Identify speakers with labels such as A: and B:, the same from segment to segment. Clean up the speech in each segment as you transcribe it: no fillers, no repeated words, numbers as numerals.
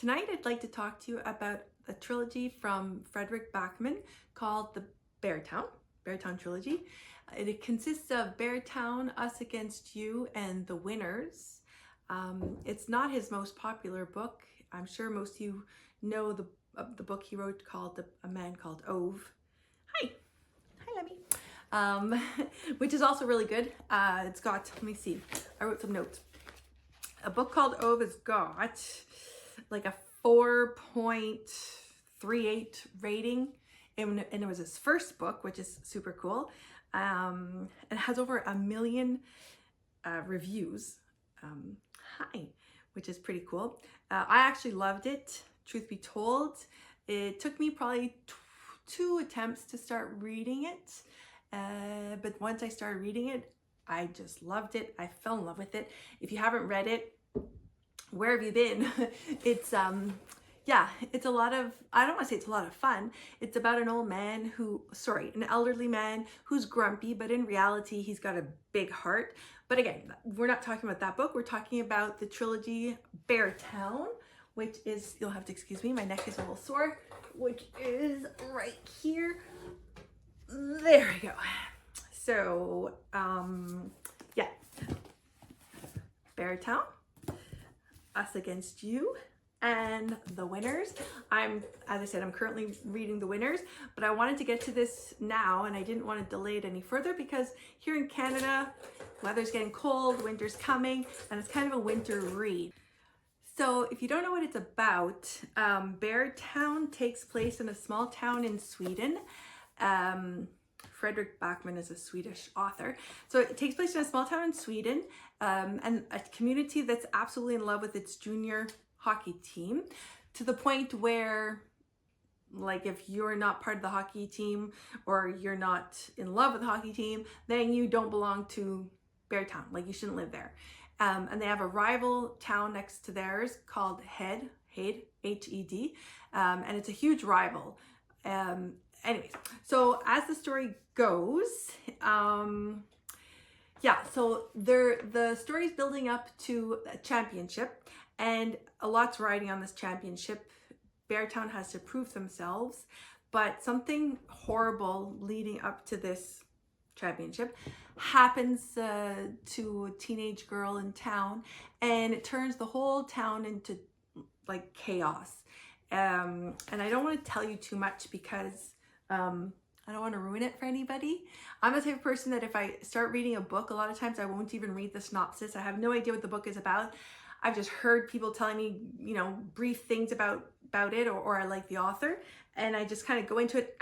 A: Tonight I'd like to talk to you about a trilogy from Frederick Backman called the Beartown Trilogy. It consists of Beartown, Us Against You, and The Winners. It's not his most popular book. I'm sure most of you know the book he wrote called A Man Called Ove. Hi, Lemmy. Which is also really good. It's got, let me see, I wrote some notes. A book called Ove has got like a 4.38 rating, and it was his first book, which is super cool. It has over 1 million reviews, which is pretty cool. I actually loved it, truth be told. It took me probably 2 attempts to start reading it, but once I started reading it, I just loved it. I fell in love with it. If you haven't read it, where have you been? It's it's a lot of, I don't want to say it's a lot of fun. It's about an an elderly man who's grumpy, but in reality, he's got a big heart. But again, we're not talking about that book. We're talking about the trilogy Beartown, which is, you'll have to excuse me, my neck is a little sore, which is right here. There we go. So, Beartown, Us Against You, and The Winners. As I said, I'm currently reading The Winners, but I wanted to get to this now, and I didn't want to delay it any further because here in Canada, weather's getting cold, winter's coming, and it's kind of a winter read. So if you don't know what it's about, Beartown takes place in a small town in Sweden. Frederick Backman is a Swedish author. So it takes place in a small town in Sweden, and a community that's absolutely in love with its junior hockey team, to the point where, like, if you're not part of the hockey team or you're not in love with the hockey team, then you don't belong to Beartown. Like, you shouldn't live there. And they have a rival town next to theirs called Hed, H-E-D, and it's a huge rival. Anyways, so as the story goes, so the story is building up to a championship, and a lot's riding on this championship. Beartown has to prove themselves, but something horrible leading up to this championship happens to a teenage girl in town, and it turns the whole town into like chaos. And I don't want to tell you too much because I don't want to ruin it for anybody. I'm the type of person that if I start reading a book, a lot of times I won't even read the synopsis. I have no idea what the book is about. I've just heard people telling me, brief things about it, or I like the author, and I just kind of go into it.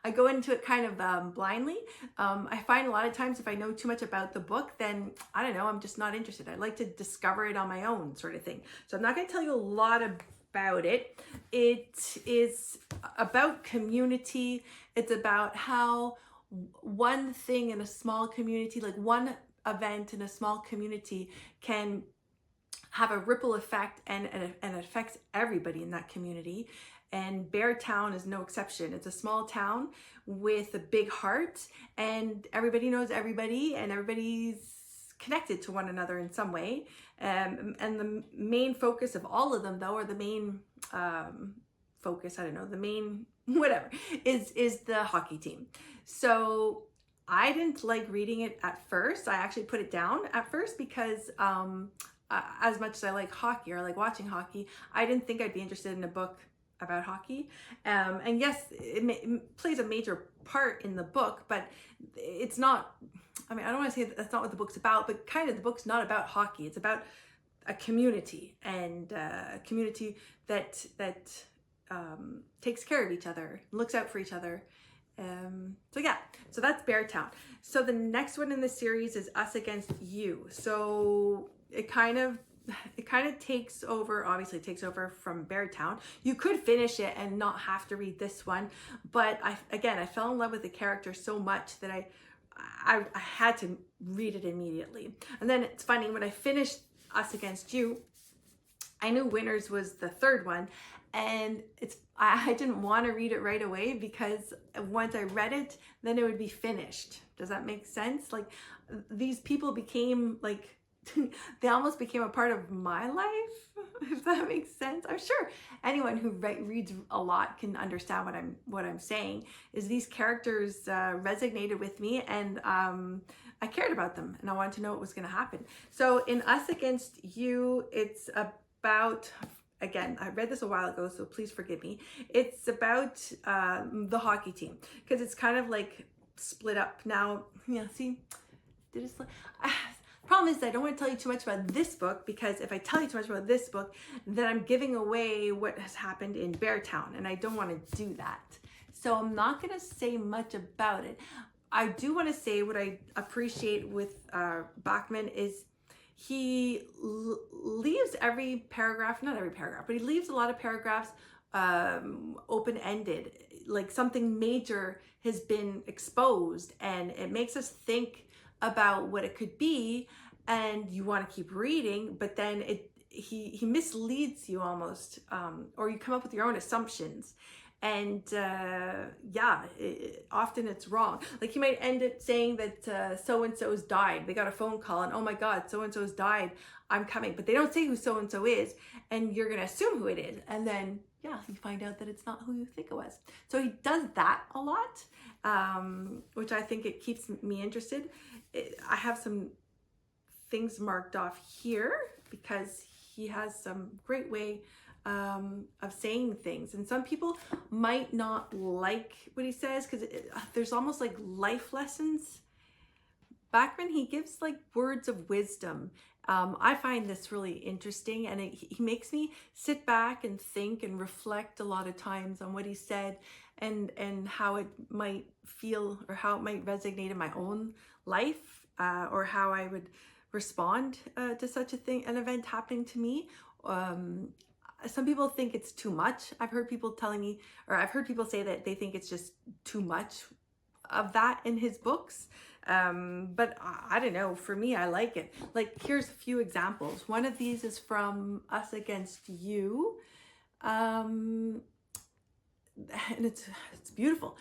A: I go into it kind of blindly. I find a lot of times if I know too much about the book, then I don't know, I'm just not interested. I like to discover it on my own, sort of thing. So I'm not going to tell you a lot about it. It is about community. It's about how one thing in a small community, like one event in a small community, can have a ripple effect, and it affects everybody in that community. And Beartown is no exception. It's a small town with a big heart, and everybody knows everybody, and everybody's connected to one another in some way. And the main focus of all of them, though, or the main focus, I don't know, the main whatever, is the hockey team. So I didn't like reading it at first. I actually put it down at first because as much as I like hockey, or I like watching hockey, I didn't think I'd be interested in a book about hockey. And yes, it plays a major part in the book, but it's not, I don't want to say that's not what the book's about, but kind of the book's not about hockey. It's about a community, and a community that takes care of each other, looks out for each other. So that's Beartown. So the next one in the series is Us Against You. So it kind of takes over, obviously it takes over from Beartown. You could finish it and not have to read this one, but I fell in love with the character so much that I had to read it immediately. And then it's funny, when I finished Us Against You, I knew Winners was the third one, and I didn't want to read it right away because once I read it, then it would be finished. Does that make sense? Like, these people became like they almost became a part of my life, if that makes sense. I'm sure anyone who reads a lot can understand what I'm saying. Is these characters resonated with me, and I cared about them, and I wanted to know what was going to happen. So in Us Against You, it's about, again, I read this a while ago, so please forgive me. It's about the hockey team, because it's kind of like split up now. Yeah, see, did it split? Problem is, I don't want to tell you too much about this book, because if I tell you too much about this book, then I'm giving away what has happened in Beartown, and I don't want to do that. So I'm not going to say much about it. I do want to say what I appreciate with Backman is he leaves every paragraph, not every paragraph, but he leaves a lot of paragraphs open-ended, like something major has been exposed, and it makes us think about what it could be, and you want to keep reading, but then he misleads you almost, or you come up with your own assumptions, and often it's wrong. Like you might end it saying that so-and-so's died. They got a phone call and, oh my God, so-and-so's died, I'm coming. But they don't say who so-and-so is, and you're going to assume who it is. And then, yeah, you find out that it's not who you think it was. So he does that a lot, which I think it keeps me interested. I have some things marked off here because he has some great way of saying things, and some people might not like what he says because there's almost like life lessons. Backman, he gives like words of wisdom. I find this really interesting, and he makes me sit back and think and reflect a lot of times on what he said, and how it might feel or how it might resonate in my own life, or how I would respond to such a thing, an event happening to me. Some people think it's too much. I've heard people telling me, or I've heard people say that they think it's just too much of that in his books. But I don't know, for me, I like it. Like, here's a few examples. One of these is from Us Against You. And it's beautiful.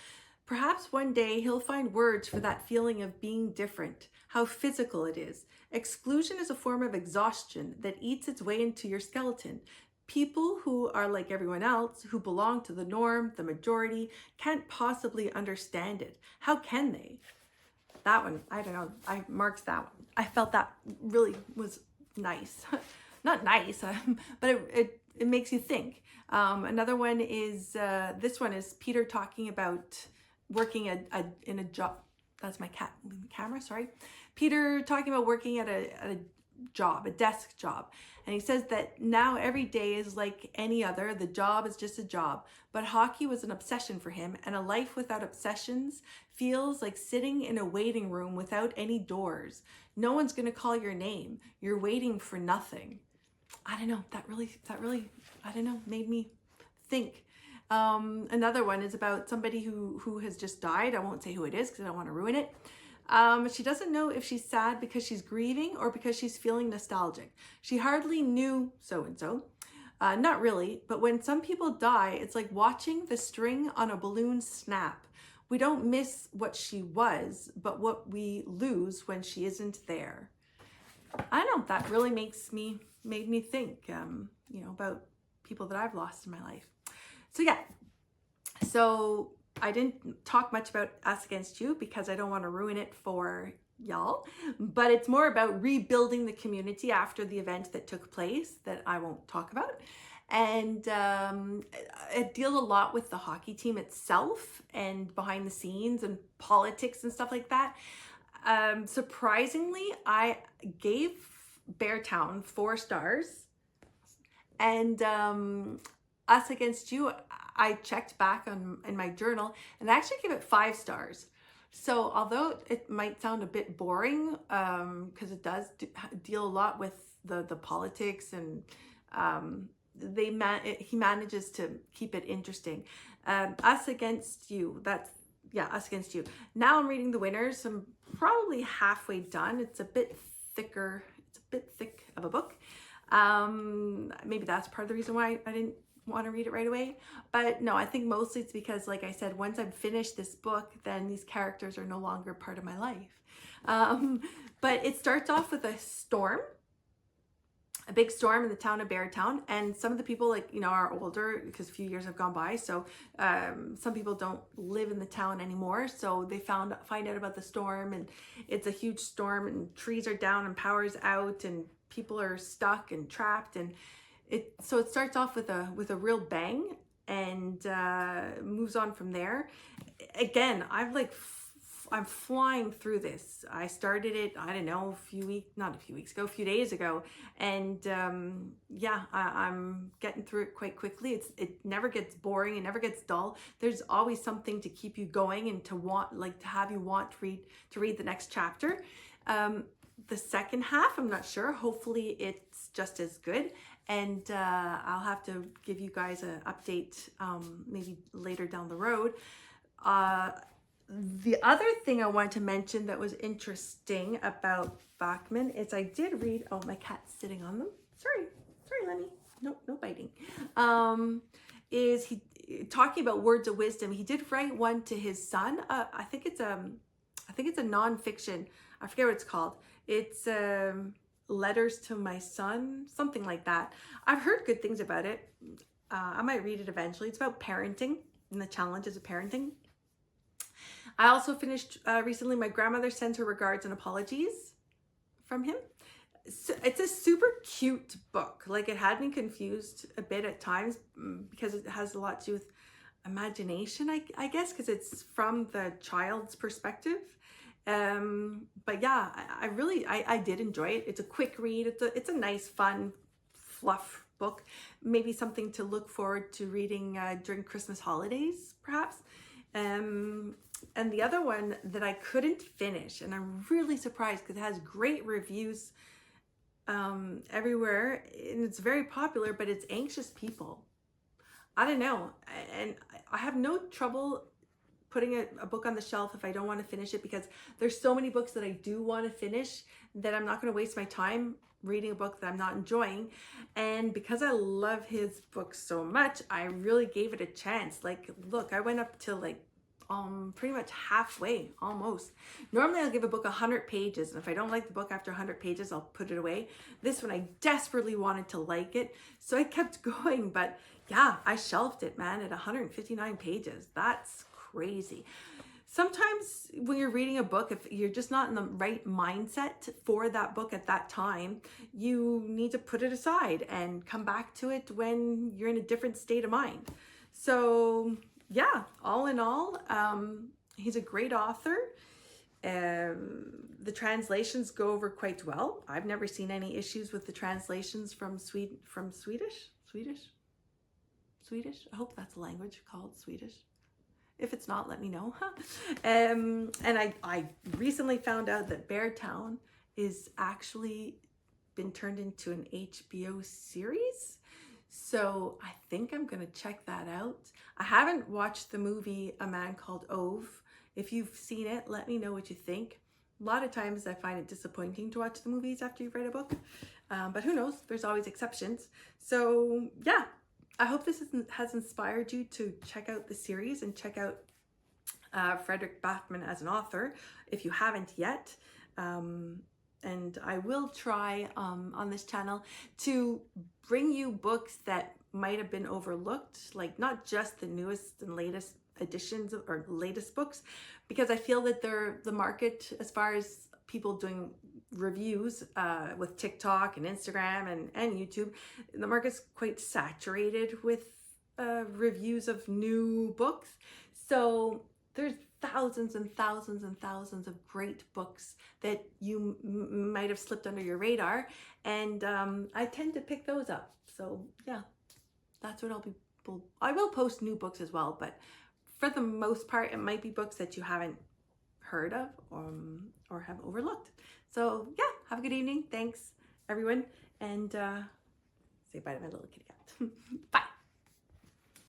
A: Perhaps one day he'll find words for that feeling of being different, how physical it is. Exclusion is a form of exhaustion that eats its way into your skeleton. People who are like everyone else, who belong to the norm, the majority, can't possibly understand it. How can they? That one, I don't know. I marked that one. I felt that really was nice. Not nice, but it makes you think. Another one is, this one is Peter talking about working in a job. That's my cat moving the camera, sorry. Peter talking about working at a job, a desk job. And he says that now every day is like any other. The job is just a job. But hockey was an obsession for him, and a life without obsessions feels like sitting in a waiting room without any doors. No one's going to call your name. You're waiting for nothing. I don't know, that really, I don't know, made me think. Another one is about somebody who has just died. I won't say who it is because I don't want to ruin it. She doesn't know if she's sad because she's grieving or because she's feeling nostalgic. She hardly knew so-and-so. Not really, but when some people die, it's like watching the string on a balloon snap. We don't miss what she was, but what we lose when she isn't there. I don't know, that really made me think, about people that I've lost in my life. So yeah, so I didn't talk much about Us Against You because I don't want to ruin it for y'all, but it's more about rebuilding the community after the event that took place that I won't talk about. And it deals a lot with the hockey team itself and behind the scenes and politics and stuff like that. Surprisingly, I gave Beartown 4 stars, and Us Against You, I checked back in my journal and I actually gave it 5 stars. So although it might sound a bit boring, because it does deal a lot with the politics, and he manages to keep it interesting. Us Against You, Us Against You. Now I'm reading the winners. I'm probably halfway done. It's a bit thicker. It's a bit thick of a book. Maybe that's part of the reason why I didn't want to read it right away. But no, I think mostly it's because, like I said, once I've finished this book, then these characters are no longer part of my life. But it starts off with a storm, a big storm in the town of Beartown, and some of the people, like, you know, are older because a few years have gone by, so some people don't live in the town anymore, so they find out about the storm, and it's a huge storm, and trees are down and power's out, and people are stuck and trapped, and it starts off with a real bang, and moves on from there. Again, I'm flying through this. I started it, I don't know, a few days ago. And yeah, I'm getting through it quite quickly. It never gets boring. It never gets dull. There's always something to keep you going and to have you want to read the next chapter. The second half, I'm not sure. Hopefully it's just as good. And I'll have to give you guys an update maybe later down the road. The other thing I wanted to mention that was interesting about Backman is I did read, oh, my cat's sitting on them. Sorry, Lenny. No biting. Is he talking about words of wisdom? He did write one to his son. I think it's a nonfiction. I forget what it's called. It's Letters to My Son, something like that. I've heard good things about it. I might read it eventually. It's about parenting and the challenges of parenting. I also finished recently My Grandmother Sends Her Regards and Apologies from him. So it's a super cute book. Like, it had me confused a bit at times because it has a lot to do with imagination, I guess, because it's from the child's perspective. But yeah, I did enjoy it. It's a quick read. It's a nice, fun, fluff book. Maybe something to look forward to reading during Christmas holidays, perhaps. And the other one that I couldn't finish, and I'm really surprised because it has great reviews everywhere, and it's very popular, but it's Anxious People. I don't know, and I have no trouble putting a book on the shelf if I don't want to finish it, because there's so many books that I do want to finish that I'm not going to waste my time reading a book that I'm not enjoying. And because I love his books so much, I really gave it a chance. Like, look, I went up to like pretty much halfway, almost. Normally I'll give a book 100 pages, and if I don't like the book after 100 pages, I'll put it away. This one, I desperately wanted to like it, so I kept going. But yeah, I shelved it, man, at 159 pages. That's crazy. Sometimes when you're reading a book, if you're just not in the right mindset for that book at that time, you need to put it aside and come back to it when you're in a different state of mind. So yeah, all in all, he's a great author. The translations go over quite well. I've never seen any issues with the translations from Swedish. I hope that's a language called Swedish. If it's not, let me know. And I recently found out that Beartown is actually been turned into an HBO series. So I think I'm going to check that out. I haven't watched the movie A Man Called Ove. If you've seen it, let me know what you think. A lot of times I find it disappointing to watch the movies after you've read a book. But who knows? There's always exceptions. So yeah, I hope this has inspired you to check out the series and check out Fredrik Backman as an author if you haven't yet. And I will try on this channel to bring you books that might have been overlooked, like not just the newest and latest editions or latest books, because I feel that they're the market as far as people doing reviews with TikTok and Instagram and YouTube. The market's quite saturated with reviews of new books. So there's thousands and thousands and thousands of great books that you might have slipped under your radar, and I tend to pick those up. So yeah, that's what I will post new books as well, but for the most part, it might be books that you haven't heard of or have overlooked. So yeah, have a good evening. Thanks everyone, and say bye to my little kitty cat. Bye.